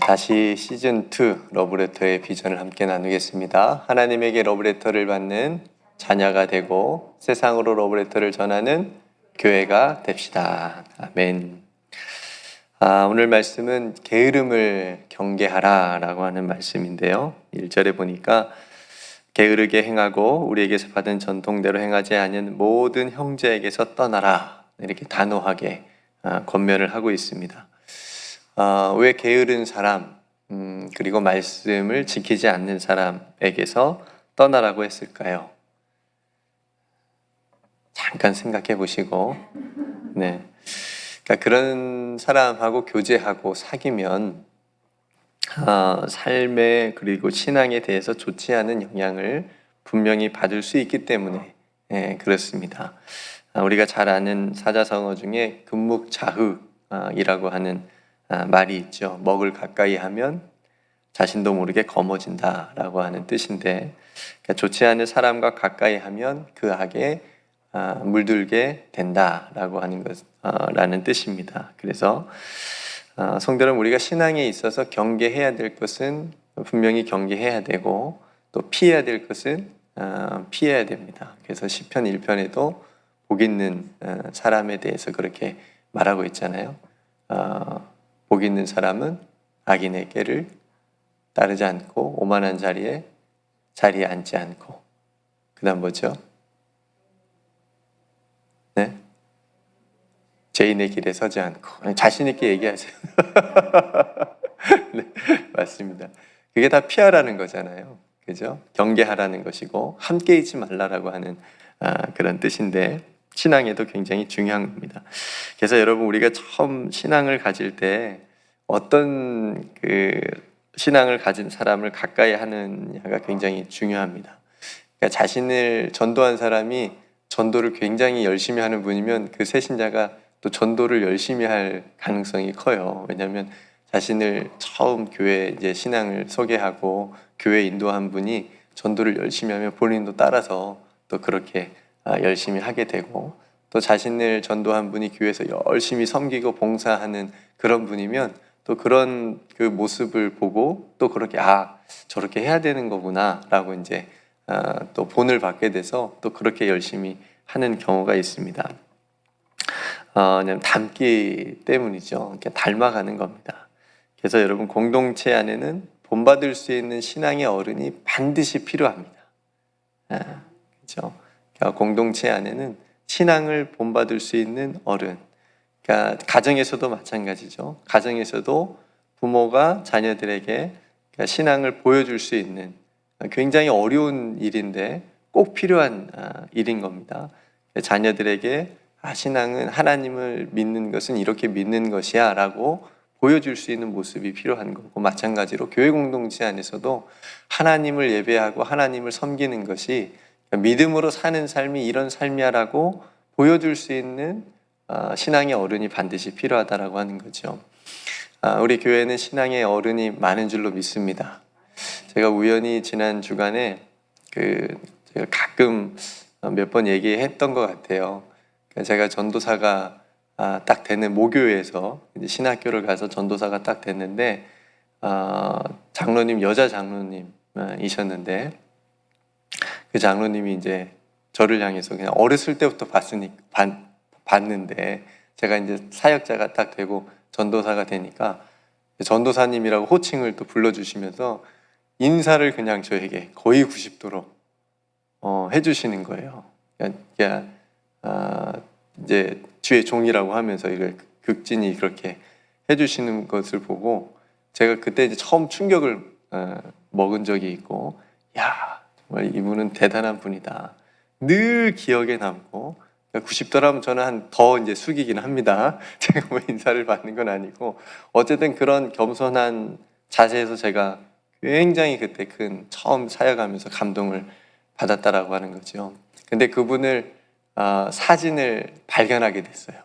다시 시즌2 러브레터의 비전을 함께 나누겠습니다. 하나님에게 러브레터를 받는 자녀가 되고 세상으로 러브레터를 전하는 교회가 됩시다. 아멘. 오늘 말씀은 게으름을 경계하라 라고 하는 말씀인데요. 1절에 보니까 게으르게 행하고 우리에게서 받은 전통대로 행하지 않은 모든 형제에게서 떠나라, 이렇게 단호하게 권면을 하고 있습니다. 왜 게으른 사람, 그리고 말씀을 지키지 않는 사람에게서 떠나라고 했을까요? 잠깐 생각해 보시고, 그러니까 그런 사람하고 교제하고 사귀면 삶에 그리고 신앙에 대해서 좋지 않은 영향을 분명히 받을 수 있기 때문에 그렇습니다. 우리가 잘 아는 사자성어 중에 금묵자흑이라고 하는 말이 있죠. 먹을 가까이 하면 자신도 모르게 검어진다 라고 하는 뜻인데, 그러니까 좋지 않은 사람과 가까이 하면 그 악에 물들게 된다 라고 하는 라는 뜻입니다. 그래서 성도는 우리가 신앙에 있어서 경계해야 될 것은 분명히 경계해야 되고, 또 피해야 될 것은 피해야 됩니다. 그래서 시편 1편에도 복 있는 사람에 대해서 그렇게 말하고 있잖아요. 복 있는 사람은 악인의 꾀를 따르지 않고 오만한 자리에 앉지 않고, 그 다음 뭐죠? 네? 죄인의 길에 서지 않고. 자신 있게 얘기하세요. 네, 맞습니다. 그게 다 피하라는 거잖아요. 그죠? 경계하라는 것이고 함께 있지 말라라고 하는 그런 뜻인데, 신앙에도 굉장히 중요한 겁니다. 그래서 여러분, 우리가 처음 신앙을 가질 때 어떤 신앙을 가진 사람을 가까이 하느냐가 굉장히 중요합니다. 그러니까 자신을 전도한 사람이 전도를 굉장히 열심히 하는 분이면 그 새신자가 또 전도를 열심히 할 가능성이 커요. 왜냐하면 자신을 처음 교회 이제 신앙을 소개하고 교회 인도한 분이 전도를 열심히 하면 본인도 따라서 또 그렇게 열심히 하게 되고, 또 자신을 전도한 분이 교회에서 열심히 섬기고 봉사하는 그런 분이면 또 그런 그 모습을 보고 또 그렇게 저렇게 해야 되는 거구나 라고 이제 또 본을 받게 돼서 또 그렇게 열심히 하는 경우가 있습니다. 닮기 때문이죠. 이렇게 닮아가는 겁니다. 그래서 여러분, 공동체 안에는 본받을 수 있는 신앙의 어른이 반드시 필요합니다. 그렇죠? 그러니까 공동체 안에는 신앙을 본받을 수 있는 어른, 그러니까 가정에서도 마찬가지죠. 가정에서도 부모가 자녀들에게 신앙을 보여줄 수 있는 굉장히 어려운 일인데 꼭 필요한 일인 겁니다. 자녀들에게 신앙은 하나님을 믿는 것은 이렇게 믿는 것이야 라고 보여줄 수 있는 모습이 필요한 거고, 마찬가지로 교회 공동체 안에서도 하나님을 예배하고 하나님을 섬기는 것이 믿음으로 사는 삶이 이런 삶이야 라고 보여줄 수 있는 신앙의 어른이 반드시 필요하다라고 하는 거죠. 우리 교회는 신앙의 어른이 많은 줄로 믿습니다. 제가 우연히 지난 주간에 제가 가끔 몇 번 얘기했던 것 같아요. 제가 전도사가 딱 되는 모교에서 이제 신학교를 가서 전도사가 딱 됐는데, 장로님, 여자 장로님이셨는데, 그 장로님이 이제 저를 향해서 그냥 어렸을 때부터 봤는데, 제가 이제 사역자가 딱 되고 전도사가 되니까 전도사님이라고 호칭을 또 불러주시면서 인사를 그냥 저에게 거의 90도로 해주시는 거예요. 그러니까 이제 주의 종이라고 하면서 이걸 극진히 그렇게 해주시는 것을 보고 제가 그때 이제 처음 충격을 먹은 적이 있고, 정말 이분은 대단한 분이다. 늘 기억에 남고, 90도라면 저는 더 이제 숙이긴 합니다. 제가 뭐 인사를 받는 건 아니고, 어쨌든 그런 겸손한 자세에서 제가 굉장히 그때 처음 사역하면서 감동을 받았다라고 하는 거죠. 근데 그분을 사진을 발견하게 됐어요.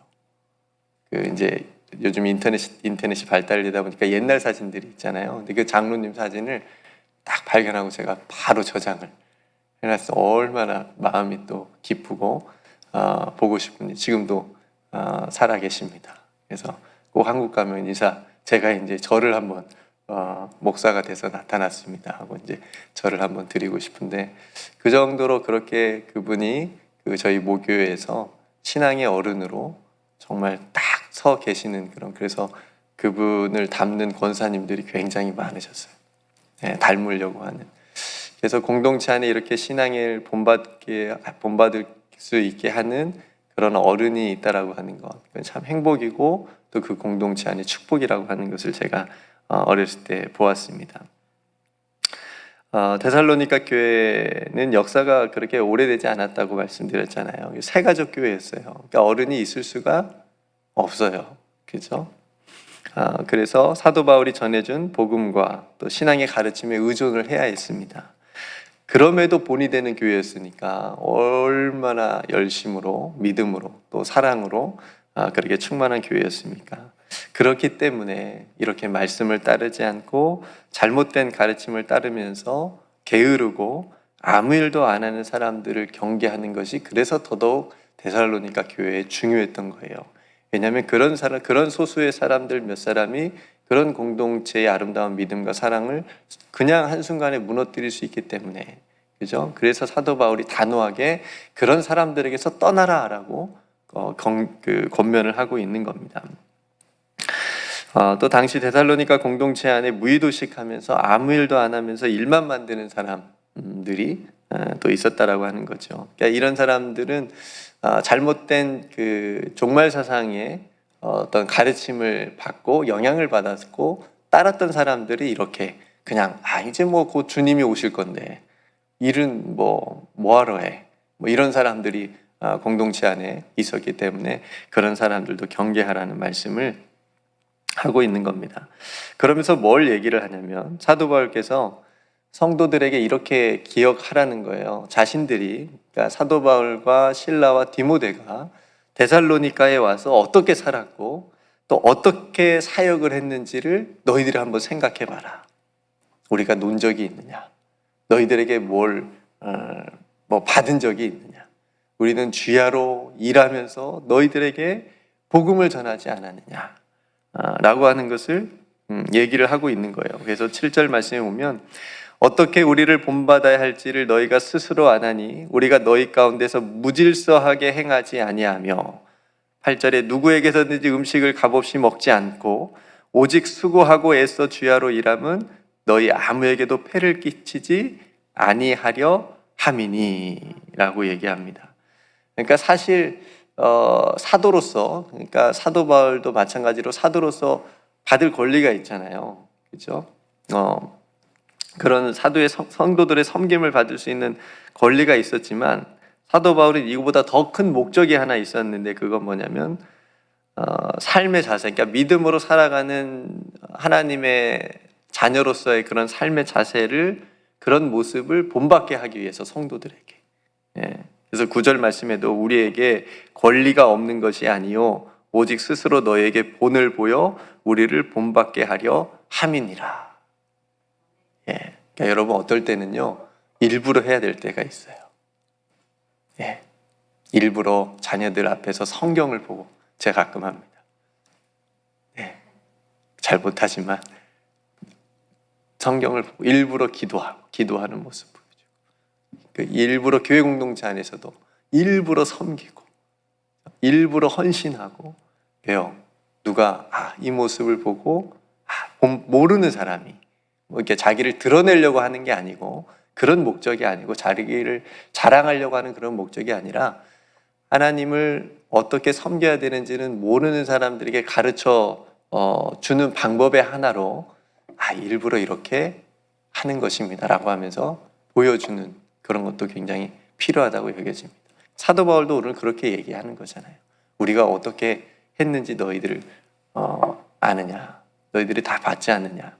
이제 요즘 인터넷이 발달되다 보니까 옛날 사진들이 있잖아요. 근데 그 장로님 사진을 딱 발견하고 제가 바로 저장을 해놨어. 얼마나 마음이 또 기쁘고 보고 싶은지. 지금도 살아 계십니다. 그래서 꼭 한국 가면 인사 제가 이제 절을 한번 목사가 돼서 나타났습니다 하고 이제 절을 한번 드리고 싶은데, 그 정도로 그렇게 그분이 저희 모교회에서 신앙의 어른으로 정말 딱 서 계시는 그래서 그분을 닮는 권사님들이 굉장히 많으셨어요. 네, 닮으려고 하는. 그래서 공동체 안에 이렇게 신앙을 본받을 수 있게 하는 그런 어른이 있다라고 하는 것, 그건 참 행복이고 또 그 공동체 안에 축복이라고 하는 것을 제가 어렸을 때 보았습니다. 데살로니가 교회는 역사가 그렇게 오래되지 않았다고 말씀드렸잖아요. 새가족 교회였어요. 그러니까 어른이 있을 수가 없어요. 그죠? 그래서 사도 바울이 전해준 복음과 또 신앙의 가르침에 의존을 해야 했습니다. 그럼에도 본이 되는 교회였으니까 얼마나 열심으로, 믿음으로, 또 사랑으로 그렇게 충만한 교회였습니까? 그렇기 때문에 이렇게 말씀을 따르지 않고 잘못된 가르침을 따르면서 게으르고 아무 일도 안 하는 사람들을 경계하는 것이, 그래서 더더욱 데살로니가 교회에 중요했던 거예요. 왜냐하면 그런 소수의 사람들 몇 사람이 그런 공동체의 아름다운 믿음과 사랑을 그냥 한순간에 무너뜨릴 수 있기 때문에, 그죠? 그래서 사도 바울이 단호하게 그런 사람들에게서 떠나라라고 권면을 하고 있는 겁니다. 또 당시 데살로니가 공동체 안에 무의도식하면서 아무 일도 안 하면서 일만 만드는 사람들이 또 있었다라고 하는 거죠. 그러니까 이런 사람들은 잘못된 종말 사상의 어떤 가르침을 받고 영향을 받았고 따랐던 사람들이 이렇게 그냥 이제 뭐 곧 주님이 오실 건데 일은 뭐하러 해? 이런 사람들이 공동체 안에 있었기 때문에 그런 사람들도 경계하라는 말씀을 하고 있는 겁니다. 그러면서 뭘 얘기를 하냐면 사도 바울께서 성도들에게 이렇게 기억하라는 거예요. 자신들이, 그러니까 사도 바울과 실라와 디모데가 데살로니가에 와서 어떻게 살았고 또 어떻게 사역을 했는지를 너희들이 한번 생각해 봐라. 우리가 논 적이 있느냐? 너희들에게 뭘 받은 적이 있느냐? 우리는 주야로 일하면서 너희들에게 복음을 전하지 않았느냐? 라고 하는 것을 얘기를 하고 있는 거예요. 그래서 7절 말씀에 보면 어떻게 우리를 본받아야 할지를 너희가 스스로 아나니 우리가 너희 가운데서 무질서하게 행하지 아니하며, 8절에 누구에게서든지 음식을 값없이 먹지 않고 오직 수고하고 애써 주야로 일함은 너희 아무에게도 폐를 끼치지 아니하려 함이니 라고 얘기합니다. 그러니까 사실 사도로서, 그러니까 사도 바울도 마찬가지로 사도로서 받을 권리가 있잖아요. 그렇죠? 그런 사도의 성도들의 섬김을 받을 수 있는 권리가 있었지만 사도 바울은 이거보다 더 큰 목적이 하나 있었는데, 그건 뭐냐면 삶의 자세, 그러니까 믿음으로 살아가는 하나님의 자녀로서의 그런 삶의 자세를, 그런 모습을 본받게 하기 위해서 성도들에게. 그래서 9절 말씀에도 우리에게 권리가 없는 것이 아니요 오직 스스로 너에게 본을 보여 우리를 본받게 하려 함이니라. 그러니까 여러분, 어떨 때는요 일부러 해야 될 때가 있어요. 일부러 자녀들 앞에서 성경을 보고, 제가 가끔 합니다. 잘 못하지만 성경을 보고 일부러 기도하는 모습 보여주고, 일부러 교회 공동체 안에서도 일부러 섬기고 일부러 헌신하고. 왜요? 누가 이 모습을 보고 모르는 사람이 이렇게 자기를 드러내려고 하는 게 아니고, 그런 목적이 아니고, 자기를 자랑하려고 하는 그런 목적이 아니라 하나님을 어떻게 섬겨야 되는지는 모르는 사람들에게 가르쳐 주는 방법의 하나로 일부러 이렇게 하는 것입니다 라고 하면서 보여주는 그런 것도 굉장히 필요하다고 여겨집니다. 사도 바울도 오늘 그렇게 얘기하는 거잖아요. 우리가 어떻게 했는지 너희들 아느냐? 너희들이 다 받지 않느냐?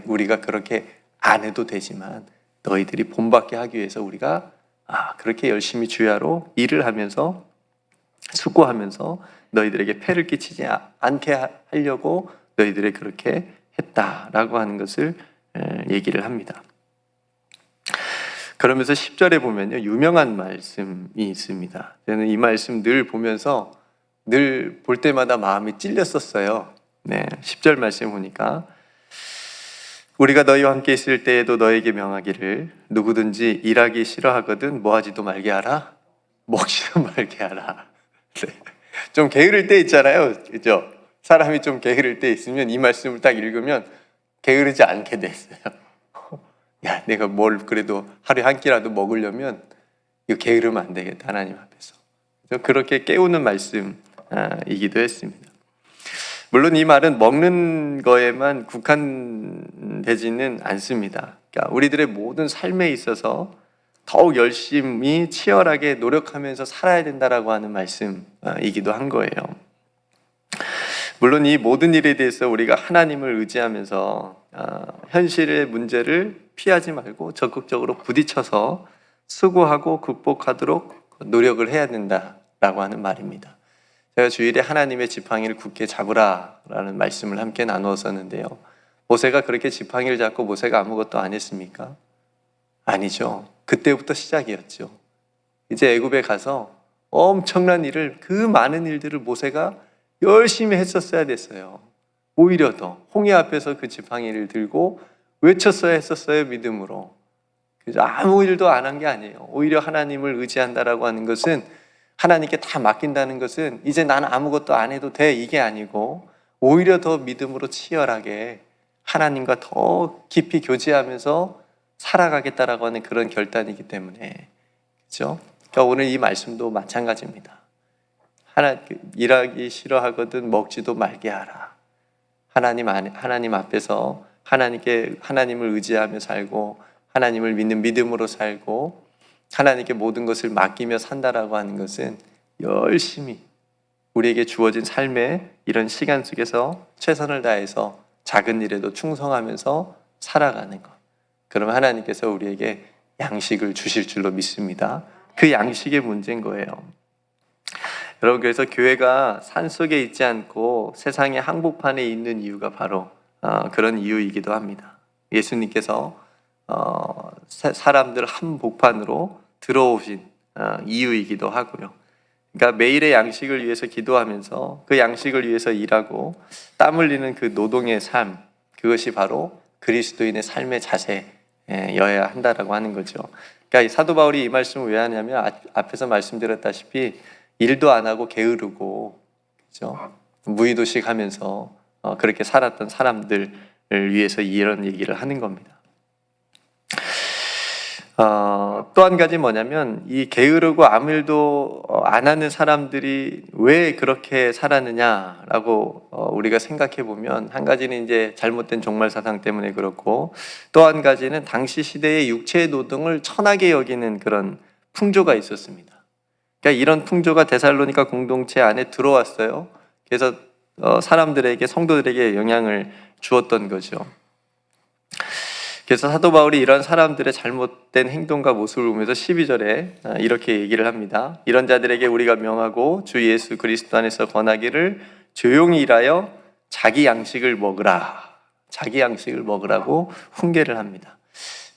우리가 그렇게 안 해도 되지만 너희들이 본받게 하기 위해서 우리가 그렇게 열심히 주야로 일을 하면서 수고하면서 너희들에게 폐를 끼치지 않게 하려고 너희들이 그렇게 했다라고 하는 것을 얘기를 합니다. 그러면서 10절에 보면요 유명한 말씀이 있습니다. 저는 이 말씀 늘 보면서 늘 볼 때마다 마음이 찔렸었어요. 네, 10절 말씀 보니까 우리가 너희와 함께 있을 때에도 너에게 명하기를 누구든지 일하기 싫어하거든 뭐하지도 말게 하라, 먹지도 말게 하라. 네. 좀 게으를 때 있잖아요, 그죠? 사람이 좀 게으를 때 있으면 이 말씀을 딱 읽으면 게으르지 않게 됐어요. 야, 내가 뭘 그래도 하루에 한 끼라도 먹으려면 이거 게으르면 안 되겠다, 하나님 앞에서. 그래서 그렇게 깨우는 말씀이기도 했습니다. 물론 이 말은 먹는 거에만 국한되지는 않습니다. 그러니까 우리들의 모든 삶에 있어서 더욱 열심히 치열하게 노력하면서 살아야 된다라고 하는 말씀이기도 한 거예요. 물론 이 모든 일에 대해서 우리가 하나님을 의지하면서 현실의 문제를 피하지 말고 적극적으로 부딪혀서 수고하고 극복하도록 노력을 해야 된다라고 하는 말입니다. 제가 주일에 하나님의 지팡이를 굳게 잡으라라는 말씀을 함께 나누었었는데요. 모세가 그렇게 지팡이를 잡고 모세가 아무것도 안 했습니까? 아니죠. 그때부터 시작이었죠. 이제 애굽에 가서 엄청난 일을, 그 많은 일들을 모세가 열심히 했었어야 됐어요. 오히려 더 홍해 앞에서 그 지팡이를 들고 외쳤어야 했었어요, 믿음으로. 그래서 아무 일도 안 한 게 아니에요. 오히려 하나님을 의지한다라고 하는 것은, 하나님께 다 맡긴다는 것은 이제 나는 아무것도 안 해도 돼, 이게 아니고 오히려 더 믿음으로 치열하게 하나님과 더 깊이 교제하면서 살아가겠다라고 하는 그런 결단이기 때문에, 그렇죠? 그러니까 오늘 이 말씀도 마찬가지입니다. 일하기 싫어하거든 먹지도 말게 하라. 하나님 앞에서 하나님을 의지하며 살고 하나님을 믿는 믿음으로 살고 하나님께 모든 것을 맡기며 산다라고 하는 것은 열심히 우리에게 주어진 삶의 이런 시간 속에서 최선을 다해서 작은 일에도 충성하면서 살아가는 것. 그러면 하나님께서 우리에게 양식을 주실 줄로 믿습니다. 그 양식의 문제인 거예요. 여러분, 그래서 교회가 산속에 있지 않고 세상의 한복판에 있는 이유가 바로 그런 이유이기도 합니다. 예수님께서 사람들 한복판으로 들어오신 이유이기도 하고요. 그러니까 매일의 양식을 위해서 기도하면서 그 양식을 위해서 일하고 땀 흘리는 그 노동의 삶, 그것이 바로 그리스도인의 삶의 자세여야 한다라고 하는 거죠. 그러니까 사도 바울이 이 말씀을 왜 하냐면 앞에서 말씀드렸다시피 일도 안 하고 게으르고, 그렇죠? 무의도식 하면서 그렇게 살았던 사람들을 위해서 이런 얘기를 하는 겁니다. 또 한 가지 뭐냐면 이 게으르고 아무 일도 안 하는 사람들이 왜 그렇게 살았느냐라고 우리가 생각해 보면, 한 가지는 이제 잘못된 종말 사상 때문에 그렇고, 또 한 가지는 당시 시대의 육체의 노동을 천하게 여기는 그런 풍조가 있었습니다. 그러니까 이런 풍조가 데살로니가 공동체 안에 들어왔어요. 그래서 사람들에게, 성도들에게 영향을 주었던 거죠. 그래서 사도 바울이 이런 사람들의 잘못된 행동과 모습을 보면서 12절에 이렇게 얘기를 합니다. 이런 자들에게 우리가 명하고 주 예수 그리스도 안에서 권하기를 조용히 일하여 자기 양식을 먹으라. 자기 양식을 먹으라고 훈계를 합니다.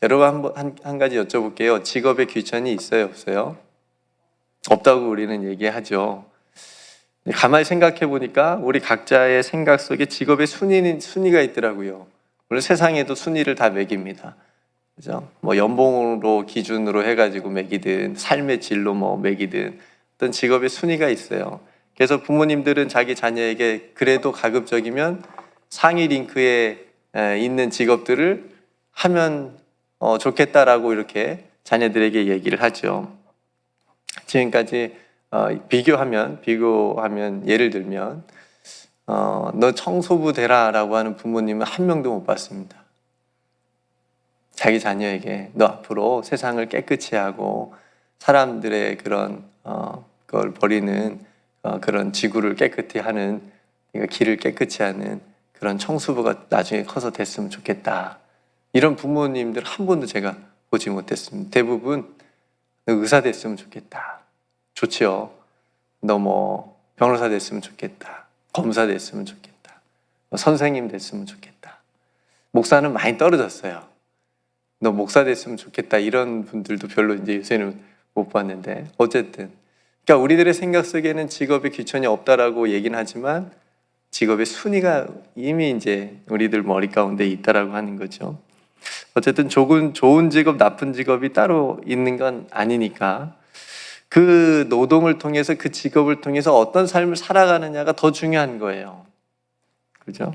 여러분, 한 가지 여쭤볼게요. 직업에 귀천이 있어요, 없어요? 없다고 우리는 얘기하죠. 가만히 생각해 보니까 우리 각자의 생각 속에 직업의 순위가 있더라고요. 물론 세상에도 순위를 다 매깁니다. 그죠? 뭐 연봉으로 기준으로 해가지고 매기든 삶의 질로 뭐 매기든 어떤 직업의 순위가 있어요. 그래서 부모님들은 자기 자녀에게 그래도 가급적이면 상위 링크에 있는 직업들을 하면 좋겠다라고 이렇게 자녀들에게 얘기를 하죠. 지금까지 비교하면 예를 들면 너 청소부 되라라고 하는 부모님은 한 명도 못 봤습니다. 자기 자녀에게 너 앞으로 세상을 깨끗이 하고 사람들의 그런 그걸 버리는 그런 지구를 깨끗이 하는, 그러니까 길을 깨끗이 하는 그런 청소부가 나중에 커서 됐으면 좋겠다. 이런 부모님들 한 번도 제가 보지 못했습니다. 대부분 너 의사 됐으면 좋겠다. 좋죠. 너 뭐 변호사 됐으면 좋겠다. 검사 됐으면 좋겠다. 선생님 됐으면 좋겠다. 목사는 많이 떨어졌어요. 너 목사 됐으면 좋겠다. 이런 분들도 별로 이제 요새는 못 봤는데, 어쨌든 그러니까 우리들의 생각 속에는 직업의 귀천이 없다라고 얘기는 하지만 직업의 순위가 이미 이제 우리들 머리 가운데 있다라고 하는 거죠. 어쨌든 좋은 직업, 나쁜 직업이 따로 있는 건 아니니까 그 노동을 통해서 그 직업을 통해서 어떤 삶을 살아가느냐가 더 중요한 거예요. 그죠?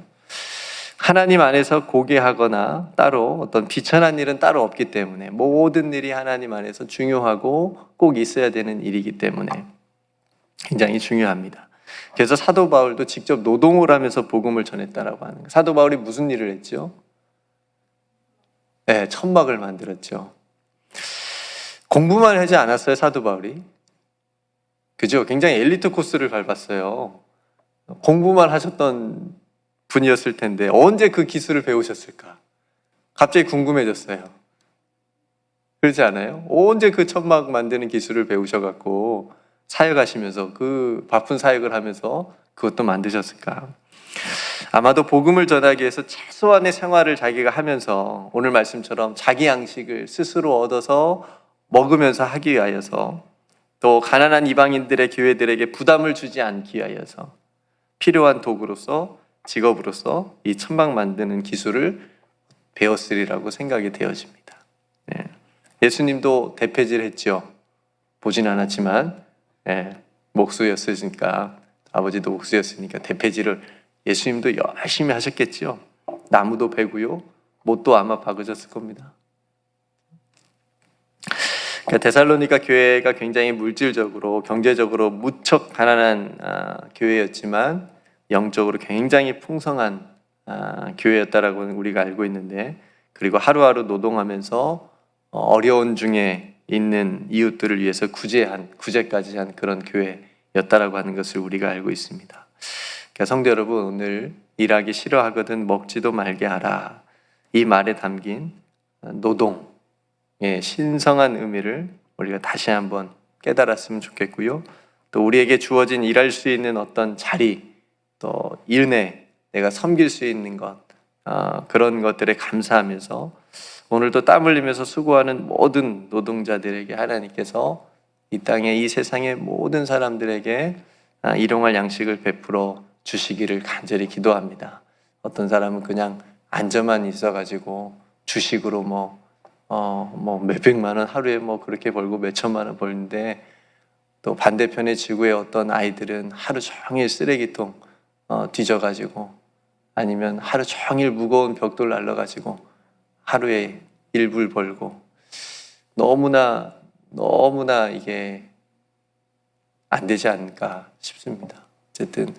하나님 안에서 고개하거나 따로 어떤 비천한 일은 따로 없기 때문에 모든 일이 하나님 안에서 중요하고 꼭 있어야 되는 일이기 때문에 굉장히 중요합니다. 그래서 사도 바울도 직접 노동을 하면서 복음을 전했다라고 하는 거예요. 사도 바울이 무슨 일을 했죠? 네, 천막을 만들었죠. 공부만 하지 않았어요, 사도 바울이? 그죠? 굉장히 엘리트 코스를 밟았어요. 공부만 하셨던 분이었을 텐데 언제 그 기술을 배우셨을까? 갑자기 궁금해졌어요. 그렇지 않아요? 언제 그 천막 만드는 기술을 배우셔갖고 사역하시면서 그 바쁜 사역을 하면서 그것도 만드셨을까? 아마도 복음을 전하기 위해서 최소한의 생활을 자기가 하면서 오늘 말씀처럼 자기 양식을 스스로 얻어서 먹으면서 하기 위하여서 또 가난한 이방인들의 교회들에게 부담을 주지 않기 위하여서 필요한 도구로서 직업으로서 이 천막 만드는 기술을 배웠으리라고 생각이 되어집니다. 네. 예수님도 대패질 했죠. 보진 않았지만 목수였으니까 아버지도 목수였으니까 대패질을 예수님도 열심히 하셨겠죠. 나무도 베고요. 못도 아마 박으셨을 겁니다. 그러니까 데살로니가 교회가 굉장히 물질적으로 경제적으로 무척 가난한 교회였지만 영적으로 굉장히 풍성한 교회였다라고 우리가 알고 있는데 그리고 하루하루 노동하면서 어려운 중에 있는 이웃들을 위해서 구제까지 한 그런 교회였다라고 하는 것을 우리가 알고 있습니다. 그러니까 성도 여러분 오늘 일하기 싫어하거든 먹지도 말게 하라 이 말에 담긴 노동의 신성한 의미를 우리가 다시 한번 깨달았으면 좋겠고요. 또 우리에게 주어진 일할 수 있는 어떤 자리 또 일내 내가 섬길 수 있는 것 그런 것들에 감사하면서 오늘도 땀 흘리면서 수고하는 모든 노동자들에게 하나님께서 이 땅에 이 세상의 모든 사람들에게 일용할 양식을 베풀어 주시기를 간절히 기도합니다. 어떤 사람은 그냥 앉아만 있어가지고 주식으로 몇백만 원 하루에 그렇게 벌고 몇천만 원 벌는데 또 반대편의 지구의 어떤 아이들은 하루 종일 쓰레기통 뒤져가지고 아니면 하루 종일 무거운 벽돌 날라가지고 하루에 일불 벌고 너무나 이게 안 되지 않을까 싶습니다. 어쨌든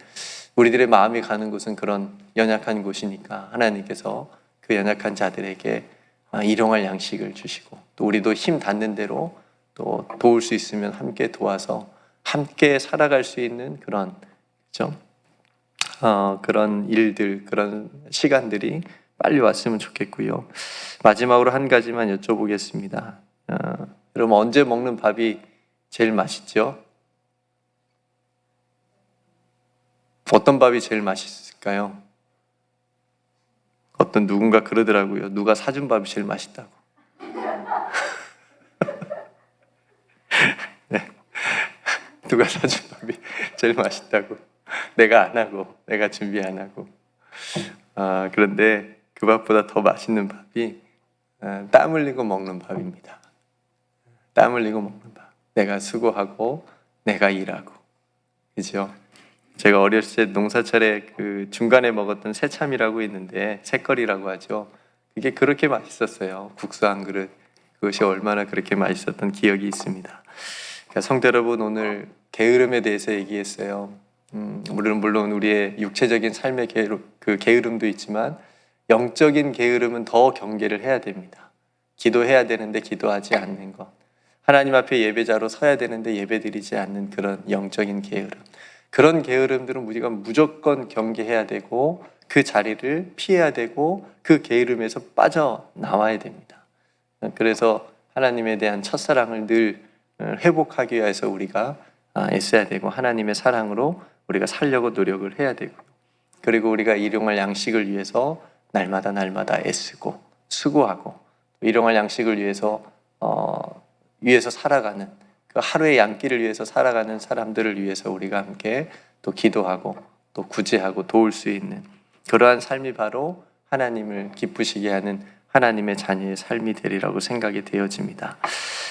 우리들의 마음이 가는 곳은 그런 연약한 곳이니까 하나님께서 그 연약한 자들에게 일용할 양식을 주시고 또 우리도 힘 닿는 대로 또 도울 수 있으면 함께 도와서 함께 살아갈 수 있는 그런 그렇죠? 그런 일들, 그런 시간들이 빨리 왔으면 좋겠고요. 마지막으로 한 가지만 여쭤보겠습니다. 여러분 언제 먹는 밥이 제일 맛있죠? 어떤 밥이 제일 맛있을까요? 어떤 누군가 그러더라고요. 누가 사준 밥이 제일 맛있다고. 네. 누가 사준 밥이 제일 맛있다고. 내가 안 하고, 내가 준비 안 하고. 그런데 그 밥보다 더 맛있는 밥이 땀 흘리고 먹는 밥입니다. 땀 흘리고 먹는 밥. 내가 수고하고, 내가 일하고. 그죠? 제가 어렸을 때 농사철에 그 중간에 먹었던 새참이라고 있는데 새거리라고 하죠. 그게 그렇게 맛있었어요. 국수 한 그릇. 그것이 얼마나 그렇게 맛있었던 기억이 있습니다. 그러니까 성도 여러분 오늘 게으름에 대해서 얘기했어요. 물론 우리의 육체적인 삶의 게으름도 있지만 영적인 게으름은 더 경계를 해야 됩니다. 기도해야 되는데 기도하지 않는 것. 하나님 앞에 예배자로 서야 되는데 예배드리지 않는 그런 영적인 게으름. 그런 게으름들은 우리가 무조건 경계해야 되고 그 자리를 피해야 되고 그 게으름에서 빠져나와야 됩니다. 그래서 하나님에 대한 첫사랑을 늘 회복하기 위해서 우리가 애써야 되고 하나님의 사랑으로 우리가 살려고 노력을 해야 되고 그리고 우리가 일용할 양식을 위해서 날마다 애쓰고 수고하고 일용할 양식을 위해서 살아가는 그 하루의 양길을 위해서 살아가는 사람들을 위해서 우리가 함께 또 기도하고 또 구제하고 도울 수 있는 그러한 삶이 바로 하나님을 기쁘시게 하는 하나님의 자녀의 삶이 되리라고 생각이 되어집니다.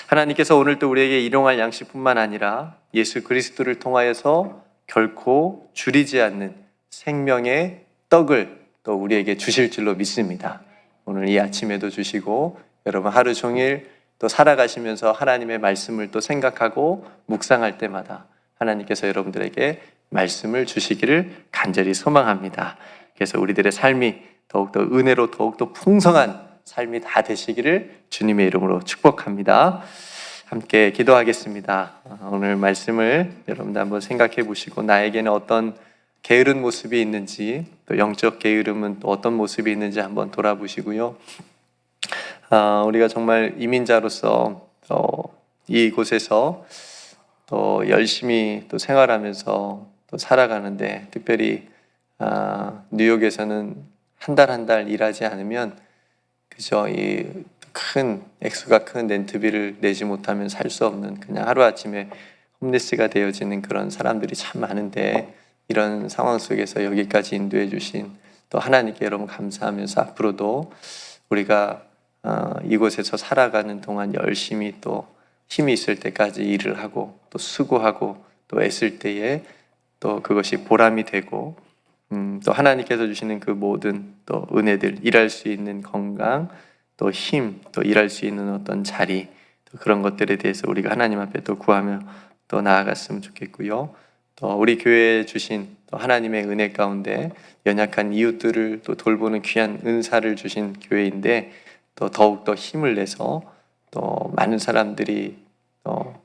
하나님께서 오늘 또 우리에게 일용할 양식뿐만 아니라 예수 그리스도를 통하여서 결코 줄이지 않는 생명의 떡을 또 우리에게 주실 줄로 믿습니다. 오늘 이 아침에도 주시고 여러분 하루 종일 또 살아가시면서 하나님의 말씀을 또 생각하고 묵상할 때마다 하나님께서 여러분들에게 말씀을 주시기를 간절히 소망합니다. 그래서 우리들의 삶이 더욱더 은혜로 더욱더 풍성한 삶이 다 되시기를 주님의 이름으로 축복합니다. 함께 기도하겠습니다. 오늘 말씀을 여러분들 한번 생각해 보시고 나에게는 어떤 게으른 모습이 있는지 또 영적 게으름은 또 어떤 모습이 있는지 한번 돌아보시고요. 우리가 정말 이민자로서 이곳에서 또 열심히 또 생활하면서 또 살아가는데 특별히 뉴욕에서는 한 달 한 달 일하지 않으면 그죠 이 큰 액수가 큰 렌트비를 내지 못하면 살 수 없는 그냥 하루아침에 홈리스가 되어지는 그런 사람들이 참 많은데 이런 상황 속에서 여기까지 인도해 주신 또 하나님께 여러분 감사하면서 앞으로도 우리가 이곳에서 살아가는 동안 열심히 또 힘이 있을 때까지 일을 하고 또 수고하고 또 애쓸 때에 또 그것이 보람이 되고 또 하나님께서 주시는 그 모든 또 은혜들 일할 수 있는 건강 또 힘 또 일할 수 있는 어떤 자리 또 그런 것들에 대해서 우리가 하나님 앞에 또 구하며 또 나아갔으면 좋겠고요. 또 우리 교회에 주신 또 하나님의 은혜 가운데 연약한 이웃들을 또 돌보는 귀한 은사를 주신 교회인데 또 더욱더 힘을 내서 또 많은 사람들이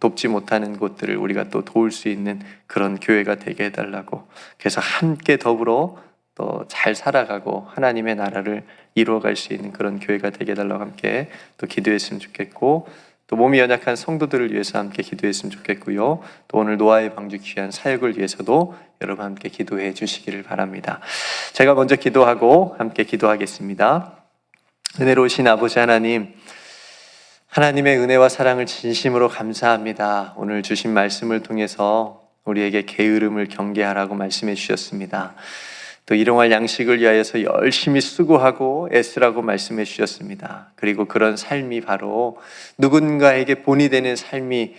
돕지 못하는 곳들을 우리가 또 도울 수 있는 그런 교회가 되게 해달라고 그래서 함께 더불어 또 잘 살아가고 하나님의 나라를 이루어갈 수 있는 그런 교회가 되게 해달라고 함께 또 기도했으면 좋겠고 또 몸이 연약한 성도들을 위해서 함께 기도했으면 좋겠고요. 또 오늘 노아의 방주 귀한 사역을 위해서도 여러분 함께 기도해 주시기를 바랍니다. 제가 먼저 기도하고 함께 기도하겠습니다. 은혜로우신 아버지 하나님, 하나님의 은혜와 사랑을 진심으로 감사합니다. 오늘 주신 말씀을 통해서 우리에게 게으름을 경계하라고 말씀해 주셨습니다. 또 일용할 양식을 위하여서 열심히 수고하고 애쓰라고 말씀해 주셨습니다. 그리고 그런 삶이 바로 누군가에게 본이 되는 삶이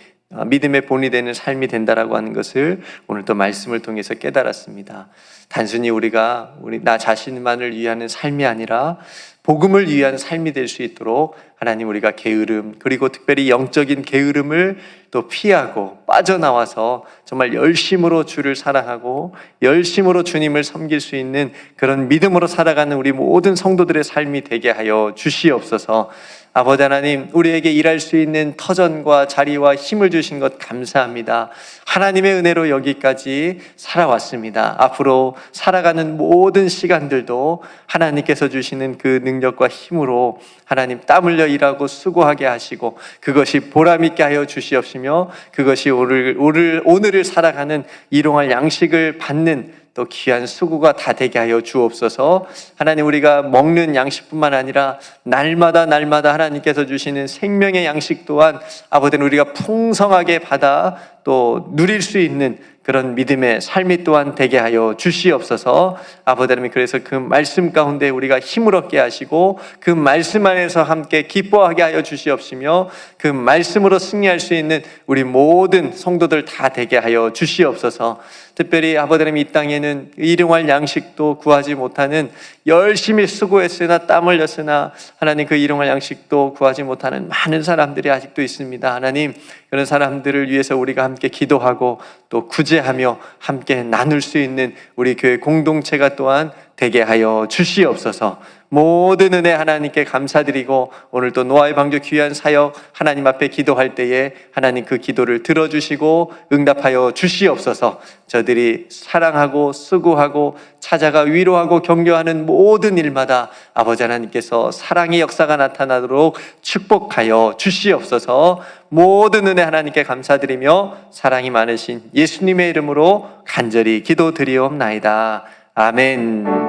믿음의 본이 되는 삶이 된다라고 하는 것을 오늘 또 말씀을 통해서 깨달았습니다. 단순히 우리가 나 자신만을 위하는 삶이 아니라 복음을 위한 삶이 될 수 있도록 하나님 우리가 게으름 그리고 특별히 영적인 게으름을 또 피하고 빠져나와서 정말 열심으로 주를 사랑하고 열심으로 주님을 섬길 수 있는 그런 믿음으로 살아가는 우리 모든 성도들의 삶이 되게 하여 주시옵소서. 아버지 하나님, 우리에게 일할 수 있는 터전과 자리와 힘을 주신 것 감사합니다. 하나님의 은혜로 여기까지 살아왔습니다. 앞으로 살아가는 모든 시간들도 하나님께서 주시는 그 능력과 힘으로 하나님 땀 흘려 일하고 수고하게 하시고 그것이 보람있게 하여 주시옵시며 그것이 오늘을 살아가는 일용할 양식을 받는 또 귀한 수고가 다 되게 하여 주옵소서. 하나님 우리가 먹는 양식뿐만 아니라 날마다 하나님께서 주시는 생명의 양식 또한 아버지는 우리가 풍성하게 받아 또 누릴 수 있는 그런 믿음의 삶이 또한 되게 하여 주시옵소서. 아버지 하나님 그래서 그 말씀 가운데 우리가 힘을 얻게 하시고 그 말씀 안에서 함께 기뻐하게 하여 주시옵시며 그 말씀으로 승리할 수 있는 우리 모든 성도들 다 되게 하여 주시옵소서. 특별히 아버지 하나님 이 땅에는 일용할 양식도 구하지 못하는 열심히 수고했으나 땀 흘렸으나 하나님 그 일용할 양식도 구하지 못하는 많은 사람들이 아직도 있습니다. 하나님 그런 사람들을 위해서 우리가 함께 기도하고 또 구제하며 함께 나눌 수 있는 우리 교회 공동체가 또한 되게 하여 주시옵소서. 모든 은혜 하나님께 감사드리고 오늘 또 노아의 방주 귀한 사역 하나님 앞에 기도할 때에 하나님 그 기도를 들어주시고 응답하여 주시옵소서. 저들이 사랑하고 수고하고 찾아가 위로하고 격려하는 모든 일마다 아버지 하나님께서 사랑의 역사가 나타나도록 축복하여 주시옵소서. 모든 은혜 하나님께 감사드리며 사랑이 많으신 예수님의 이름으로 간절히 기도드리옵나이다. 아멘.